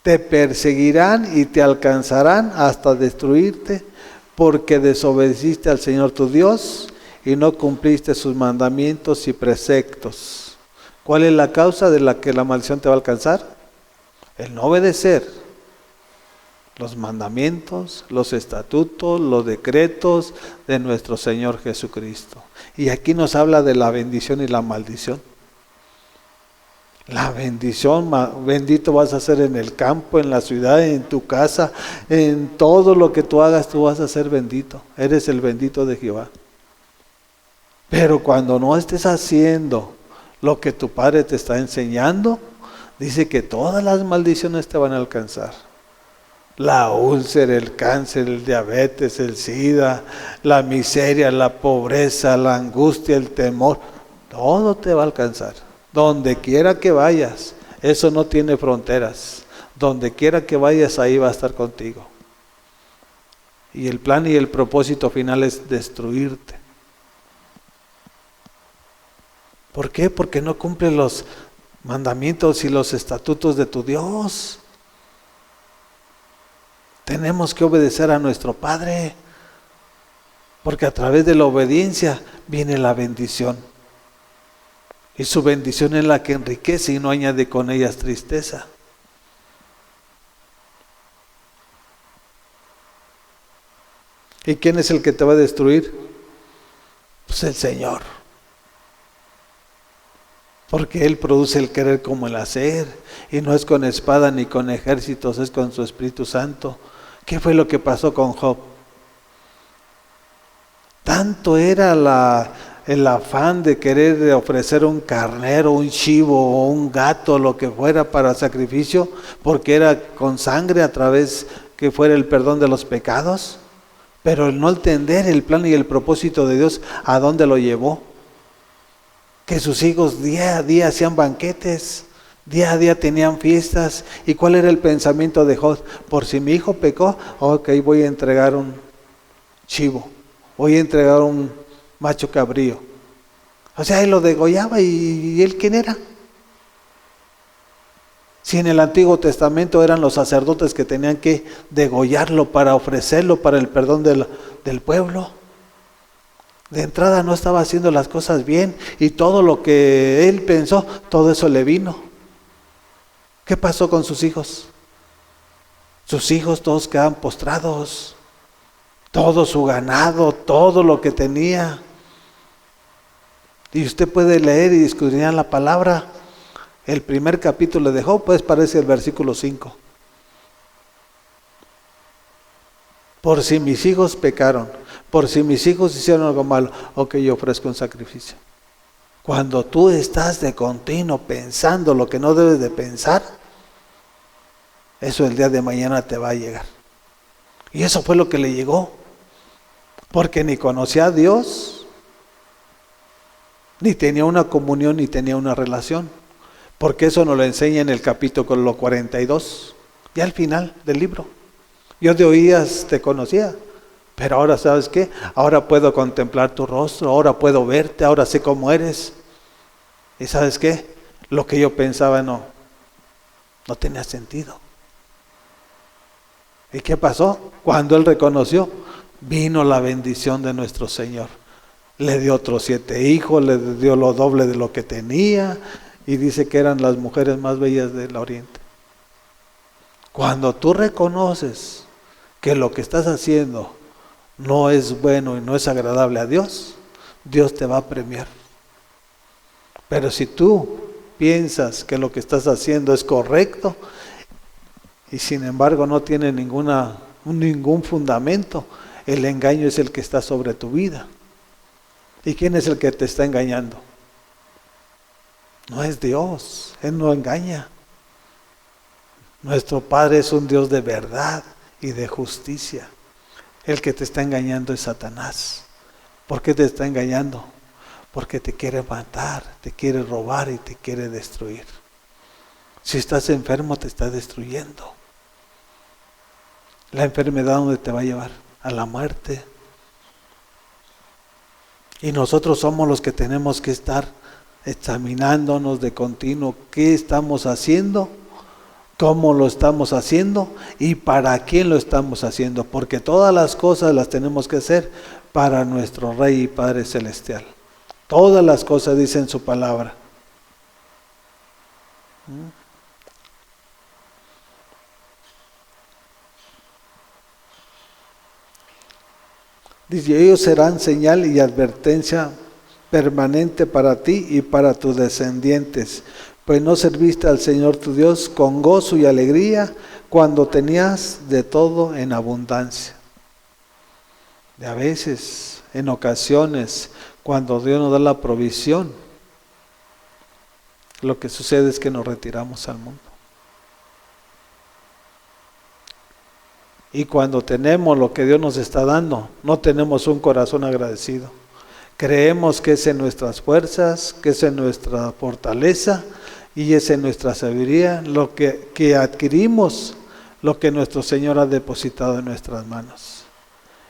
te perseguirán y te alcanzarán hasta destruirte, porque desobedeciste al Señor tu Dios y no cumpliste sus mandamientos y preceptos. ¿Cuál es la causa de la que la maldición te va a alcanzar? El no obedecer los mandamientos, los estatutos, los decretos de nuestro Señor Jesucristo. Y aquí nos habla de la bendición y la maldición. La bendición, bendito vas a ser en el campo, en la ciudad, en tu casa, en todo lo que tú hagas, tú vas a ser bendito. Eres el bendito de Jehová. Pero cuando no estés haciendo lo que tu Padre te está enseñando, dice que todas las maldiciones te van a alcanzar. La úlcera, el cáncer, el diabetes, el SIDA, la miseria, la pobreza, la angustia, el temor, todo te va a alcanzar. Donde quiera que vayas, eso no tiene fronteras. Donde quiera que vayas, ahí va a estar contigo. Y el plan y el propósito final es destruirte. ¿Por qué? Porque no cumples los mandamientos y los estatutos de tu Dios. Tenemos que obedecer a nuestro Padre, porque a través de la obediencia viene la bendición. Y su bendición es la que enriquece y no añade con ellas tristeza. ¿Y quién es el que te va a destruir? Pues el Señor. Porque Él produce el querer como el hacer, y no es con espada ni con ejércitos, es con su Espíritu Santo. ¿Qué fue lo que pasó con Job? Tanto era el afán de querer ofrecer un carnero, un chivo o un gato, lo que fuera para sacrificio, porque era con sangre a través que fuera el perdón de los pecados, pero el no entender el plan y el propósito de Dios, ¿a dónde lo llevó? Que sus hijos día a día hacían banquetes, día a día tenían fiestas. ¿Y cuál era el pensamiento de Job? Por si mi hijo pecó, ok, voy a entregar un chivo, voy a entregar un macho cabrío. O sea, él lo degollaba y él ¿quién era? Si en el Antiguo Testamento eran los sacerdotes que tenían que degollarlo para ofrecerlo para el perdón del pueblo. De entrada no estaba haciendo las cosas bien y todo lo que él pensó, todo eso le vino. ¿Qué pasó con sus hijos? Sus hijos todos quedan postrados, todo su ganado, todo lo que tenía. Y usted puede leer y escudriñar la palabra. El primer capítulo de Job, pues parece el versículo 5. Por si mis hijos pecaron, por si mis hijos hicieron algo malo, ok, yo ofrezco un sacrificio. Cuando tú estás de continuo pensando lo que no debes de pensar, eso el día de mañana te va a llegar. Y eso fue lo que le llegó. Porque ni conocía a Dios, ni tenía una comunión, ni tenía una relación. Porque eso nos lo enseña en el capítulo 42, ya al final del libro. Yo de oídas te conocía, pero ahora ¿sabes qué? Ahora puedo contemplar tu rostro, ahora puedo verte, ahora sé cómo eres. ¿Y sabes qué? Lo que yo pensaba no tenía sentido. ¿Y qué pasó? Cuando él reconoció, vino la bendición de nuestro Señor. Le dio otros 7 hijos, le dio lo doble de lo que tenía, y dice que eran las mujeres más bellas del oriente. Cuando tú reconoces que lo que estás haciendo no es bueno y no es agradable a Dios, Dios te va a premiar. Pero si tú piensas que lo que estás haciendo es correcto y sin embargo no tiene ningún fundamento, el engaño es el que está sobre tu vida. ¿Y quién es el que te está engañando? No es Dios, Él no engaña. Nuestro Padre es un Dios de verdad y de justicia. El que te está engañando es Satanás. ¿Por qué te está engañando? Porque te quiere matar, te quiere robar y te quiere destruir. Si estás enfermo, te está destruyendo. La enfermedad, ¿dónde te va a llevar? A la muerte. Y nosotros somos los que tenemos que estar examinándonos de continuo. ¿Qué estamos haciendo? ¿Cómo lo estamos haciendo? ¿Y para quién lo estamos haciendo? Porque todas las cosas las tenemos que hacer para nuestro Rey y Padre Celestial. Todas las cosas dicen su palabra. Dice, ellos serán señal y advertencia permanente para ti y para tus descendientes, pues no serviste al Señor tu Dios con gozo y alegría cuando tenías de todo en abundancia. Y a veces, en ocasiones, cuando Dios nos da la provisión, lo que sucede es que nos retiramos al mundo. Y cuando tenemos lo que Dios nos está dando, no tenemos un corazón agradecido. Creemos que es en nuestras fuerzas, que es en nuestra fortaleza y es en nuestra sabiduría lo que adquirimos, lo que nuestro Señor ha depositado en nuestras manos.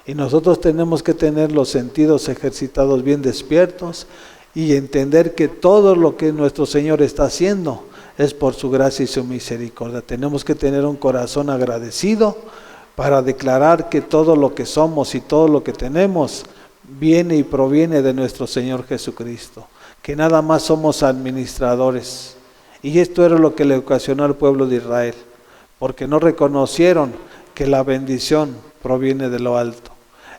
Y nosotros tenemos que tener los sentidos ejercitados bien despiertos y entender que todo lo que nuestro Señor está haciendo es por su gracia y su misericordia. Tenemos que tener un corazón agradecido para declarar que todo lo que somos y todo lo que tenemos viene y proviene de nuestro Señor Jesucristo, que nada más somos administradores. Y esto era lo que le ocasionó al pueblo de Israel, porque no reconocieron que la bendición proviene de lo alto.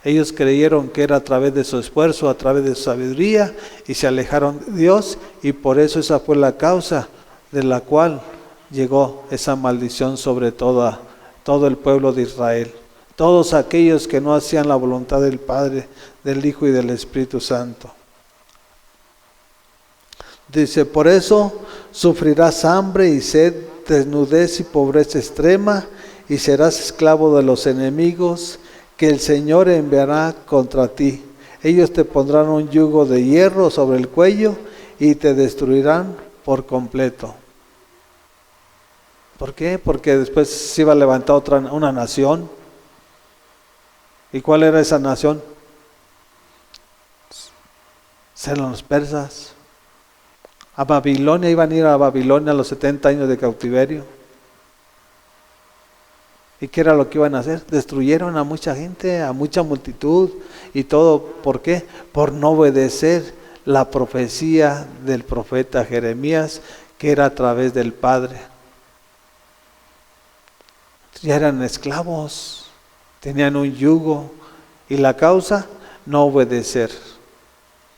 Ellos creyeron que era a través de su esfuerzo, a través de su sabiduría, y se alejaron de Dios, y por eso esa fue la causa de la cual llegó esa maldición sobre todo el pueblo de Israel. Todos aquellos que no hacían la voluntad del Padre, del Hijo y del Espíritu Santo. Dice, por eso sufrirás hambre y sed, desnudez y pobreza extrema, y serás esclavo de los enemigos que el Señor enviará contra ti. Ellos te pondrán un yugo de hierro sobre el cuello y te destruirán por completo. ¿Por qué? Porque después se iba a levantar una nación. ¿Y cuál era esa nación? Eran los persas. A Babilonia, iban a ir a Babilonia a los 70 años de cautiverio. ¿Y qué era lo que iban a hacer? Destruyeron a mucha gente, a mucha multitud y todo. ¿Por qué? Por no obedecer la profecía del profeta Jeremías, que era a través del Padre. Ya eran esclavos, tenían un yugo, y la causa, no obedecer.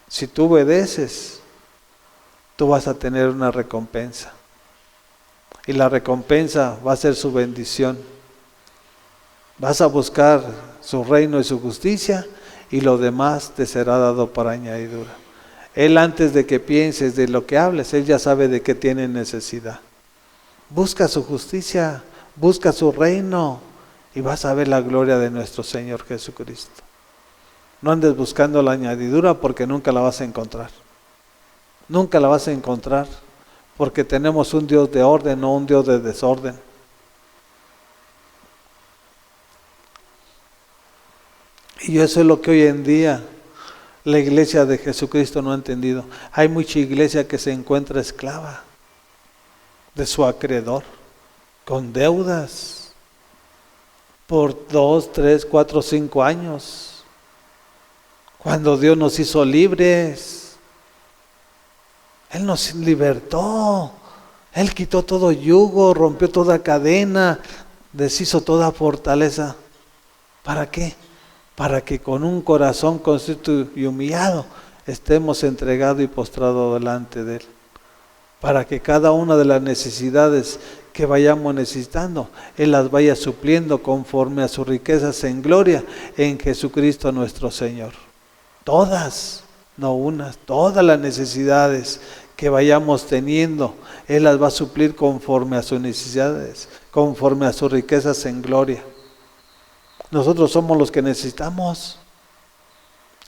Si tú obedeces, tú vas a tener una recompensa, y la recompensa va a ser su bendición. Vas a buscar su reino y su justicia, y lo demás te será dado por añadidura. Él, antes de que pienses de lo que hables, Él ya sabe de qué tiene necesidad. Busca su justicia, busca su reino, y vas a ver la gloria de nuestro Señor Jesucristo. No andes buscando la añadidura, porque nunca la vas a encontrar. Nunca la vas a encontrar, porque tenemos un Dios de orden, no un Dios de desorden. Y eso es lo que hoy en día la iglesia de Jesucristo no ha entendido. Hay mucha iglesia que se encuentra esclava de su acreedor, con deudas. por 2, 3, 4, 5 años. Cuando Dios nos hizo libres, Él nos libertó. Él quitó todo yugo, rompió toda cadena, deshizo toda fortaleza. ¿Para qué? Para que con un corazón contrito y humillado estemos entregados y postrados delante de Él. Para que cada una de las necesidades que vayamos necesitando, Él las vaya supliendo conforme a sus riquezas en gloria en Jesucristo nuestro Señor. Todas, no unas, todas las necesidades que vayamos teniendo, Él las va a suplir conforme a sus necesidades, conforme a sus riquezas en gloria. Nosotros somos los que necesitamos.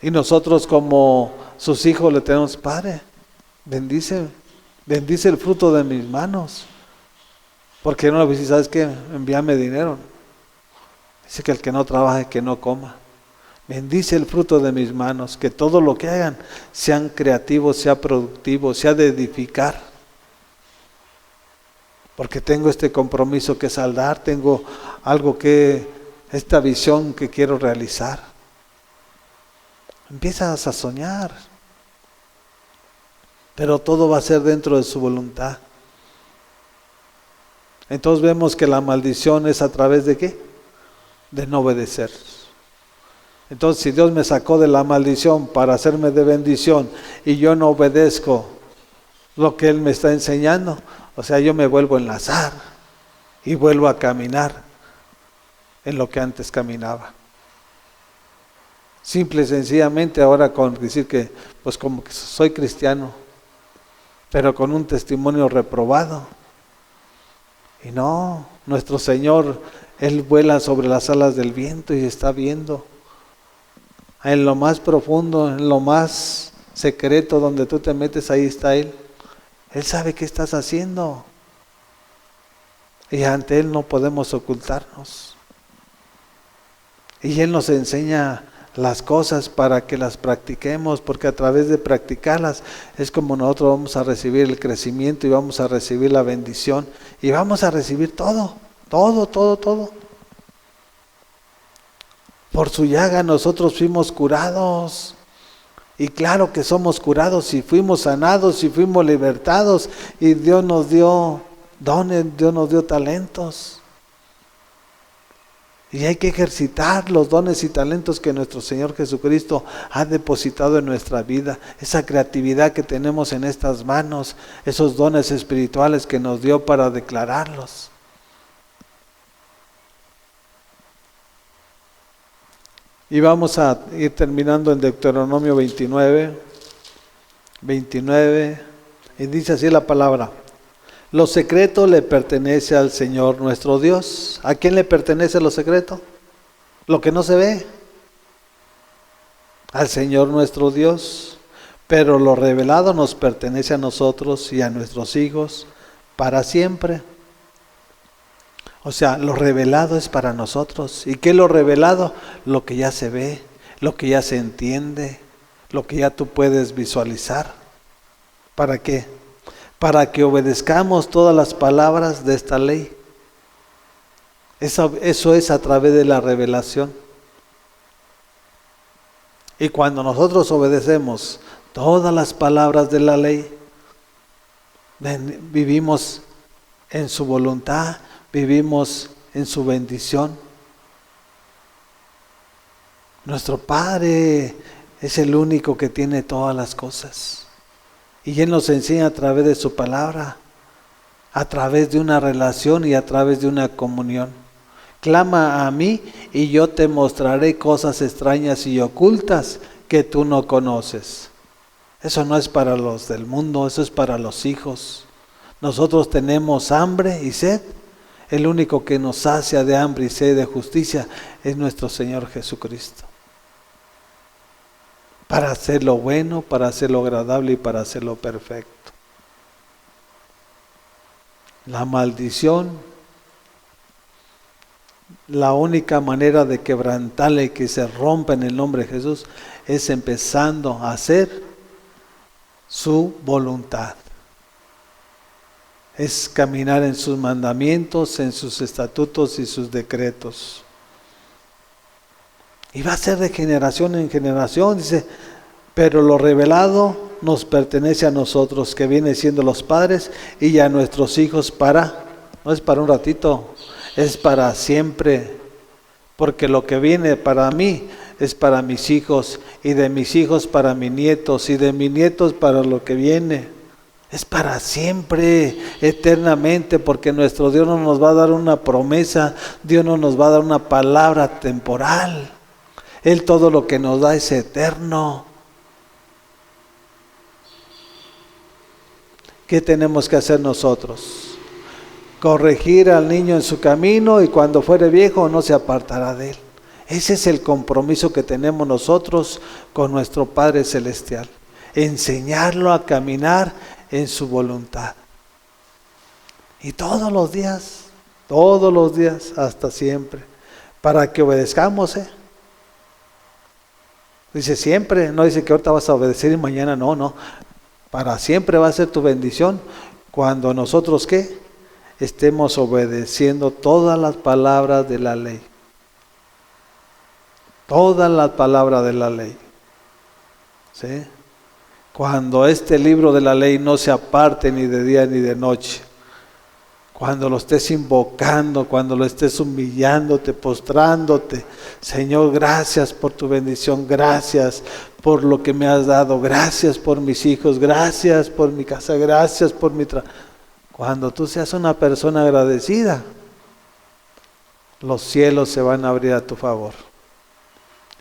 Y nosotros como sus hijos le tenemos: Padre, bendice el fruto de mis manos. Porque no le dice: ¿sabes qué? Envíame dinero. Dice que el que no trabaje, que no coma. Bendice el fruto de mis manos, que todo lo que hagan sean creativos, sea productivo, sea de edificar. Porque tengo este compromiso que saldar, tengo algo esta visión que quiero realizar. Empiezas a soñar, pero todo va a ser dentro de su voluntad. Entonces vemos que la maldición es a través de ¿qué? De no obedecer. Entonces, si Dios me sacó de la maldición para hacerme de bendición y yo no obedezco lo que Él me está enseñando, o sea, yo me vuelvo a enlazar y vuelvo a caminar en lo que antes caminaba. Simple y sencillamente ahora con decir que, pues como que soy cristiano, pero con un testimonio reprobado. Y no, nuestro Señor, Él vuela sobre las alas del viento y está viendo. En lo más profundo, en lo más secreto donde tú te metes, ahí está Él. Él sabe qué estás haciendo. Y ante Él no podemos ocultarnos. Y Él nos enseña las cosas para que las practiquemos, porque a través de practicarlas es como nosotros vamos a recibir el crecimiento y vamos a recibir la bendición y vamos a recibir todo. Por su llaga nosotros fuimos curados. Y claro que somos curados y fuimos sanados y fuimos libertados y Dios nos dio dones, Dios nos dio talentos. Y hay que ejercitar los dones y talentos que nuestro Señor Jesucristo ha depositado en nuestra vida. Esa creatividad que tenemos en estas manos, esos dones espirituales que nos dio para declararlos. Y vamos a ir terminando en Deuteronomio 29, y dice así la palabra: lo secreto le pertenece al Señor nuestro Dios. ¿A quién le pertenece lo secreto? Lo que no se ve. Al Señor nuestro Dios. Pero lo revelado nos pertenece a nosotros y a nuestros hijos para siempre. O sea, lo revelado es para nosotros. ¿Y qué es lo revelado? Lo que ya se ve, lo que ya se entiende, lo que ya tú puedes visualizar. ¿Para qué? Para que obedezcamos todas las palabras de esta ley. Eso es a través de la revelación. Y cuando nosotros obedecemos todas las palabras de la ley, vivimos en su voluntad, vivimos en su bendición. Nuestro Padre es el único que tiene todas las cosas. Y Él nos enseña a través de su palabra, a través de una relación y a través de una comunión. Clama a mí y yo te mostraré cosas extrañas y ocultas que tú no conoces. Eso no es para los del mundo, eso es para los hijos. Nosotros tenemos hambre y sed. El único que nos sacia de hambre y sed de justicia es nuestro Señor Jesucristo. Para hacer lo bueno, para hacer lo agradable y para hacer lo perfecto. La maldición, la única manera de quebrantarle y que se rompa en el nombre de Jesús es empezando a hacer su voluntad. Es caminar en sus mandamientos, en sus estatutos y sus decretos. Y va a ser de generación en generación, dice, pero lo revelado nos pertenece a nosotros, que viene siendo los padres, y a nuestros hijos no es para un ratito, es para siempre, porque lo que viene para mí es para mis hijos, y de mis hijos para mis nietos, y de mis nietos para lo que viene. Es para siempre, eternamente, porque nuestro Dios no nos va a dar una promesa, Dios no nos va a dar una palabra temporal. Él todo lo que nos da es eterno. ¿Qué tenemos que hacer nosotros? Corregir al niño en su camino, y cuando fuere viejo no se apartará de él. Ese es el compromiso que tenemos nosotros con nuestro Padre Celestial. Enseñarlo a caminar en su voluntad. Y todos los días, hasta siempre, para que obedezcamos, Dice siempre, no dice que ahorita vas a obedecer y mañana no. Para siempre va a ser tu bendición cuando nosotros, ¿qué? Estemos obedeciendo todas las palabras de la ley. Todas las palabras de la ley. ¿Sí? Cuando este libro de la ley no se aparte ni de día ni de noche. Cuando lo estés invocando, cuando lo estés humillándote, postrándote. Señor, gracias por tu bendición, gracias por lo que me has dado, gracias por mis hijos, gracias por mi casa, gracias por mi trabajo. Cuando tú seas una persona agradecida, los cielos se van a abrir a tu favor.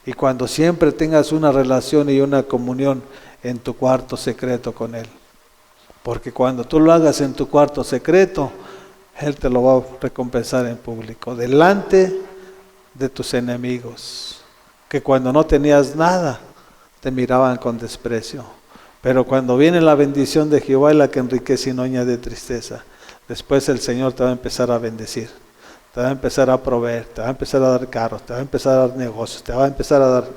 Y cuando siempre tengas una relación y una comunión en tu cuarto secreto con Él. Porque cuando tú lo hagas en tu cuarto secreto, Él te lo va a recompensar en público, delante de tus enemigos, que cuando no tenías nada, te miraban con desprecio. Pero cuando viene la bendición de Jehová, es la que enriquece y no añade tristeza. Después el Señor te va a empezar a bendecir, te va a empezar a proveer, te va a empezar a dar carros, te va a empezar a dar negocios, te va a empezar a dar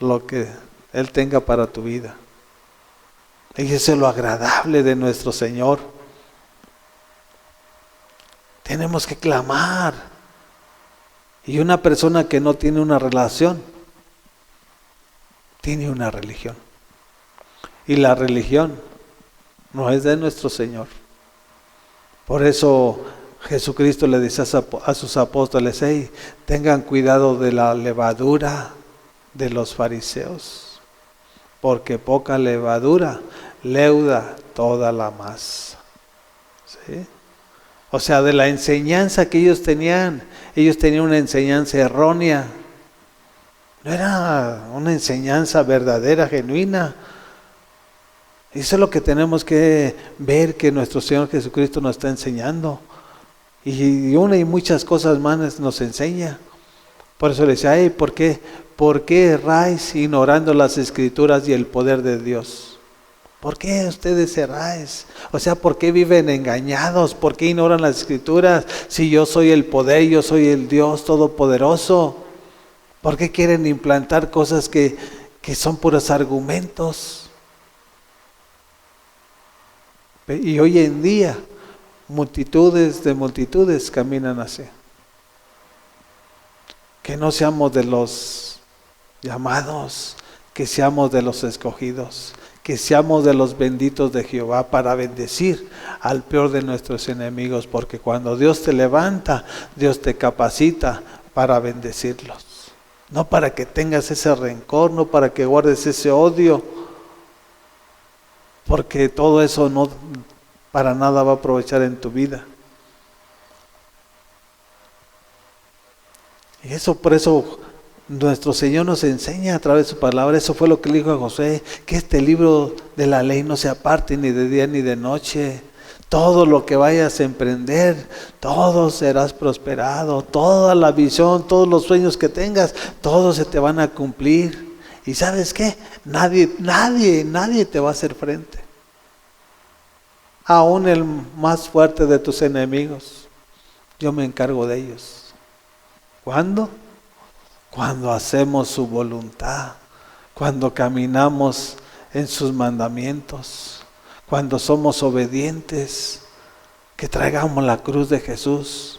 lo que Él tenga para tu vida. Y eso es lo agradable de nuestro Señor. Tenemos que clamar. Y una persona que no tiene una relación, tiene una religión. Y la religión no es de nuestro Señor. Por eso Jesucristo le dice a sus apóstoles, tengan cuidado de la levadura de los fariseos, porque poca levadura leuda toda la masa. ¿Sí? O sea, de la enseñanza que ellos tenían una enseñanza errónea. No era una enseñanza verdadera, genuina. Eso es lo que tenemos que ver, que nuestro Señor Jesucristo nos está enseñando. Y una y muchas cosas más nos enseña. Por eso le decía, ¿por qué erráis ignorando las Escrituras y el poder de Dios? ¿Por qué ustedes erráis? O sea, ¿por qué viven engañados? ¿Por qué ignoran las Escrituras? Si yo soy el poder, yo soy el Dios Todopoderoso. ¿Por qué quieren implantar cosas que son puros argumentos? Y hoy en día, multitudes de multitudes caminan así. Que no seamos de los llamados, que seamos de los escogidos, que seamos de los benditos de Jehová para bendecir al peor de nuestros enemigos, porque cuando Dios te levanta, Dios te capacita para bendecirlos. No para que tengas ese rencor, no para que guardes ese odio, porque todo eso no para nada va a aprovechar en tu vida. Y por eso nuestro Señor nos enseña a través de su palabra. Eso fue lo que le dijo a Josué, que este libro de la ley no se aparte ni de día ni de noche. Todo lo que vayas a emprender, todo serás prosperado, toda la visión, todos los sueños que tengas, todos se te van a cumplir. ¿Y sabes qué? Nadie te va a hacer frente. Aún el más fuerte de tus enemigos, yo me encargo de ellos. ¿Cuándo? Cuando hacemos su voluntad, cuando caminamos en sus mandamientos, cuando somos obedientes, que traigamos la cruz de Jesús,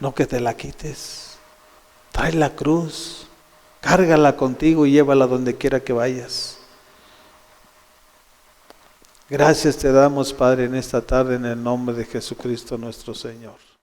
no que te la quites. Trae la cruz, cárgala contigo y llévala donde quiera que vayas. Gracias te damos, Padre, en esta tarde, en el nombre de Jesucristo nuestro Señor.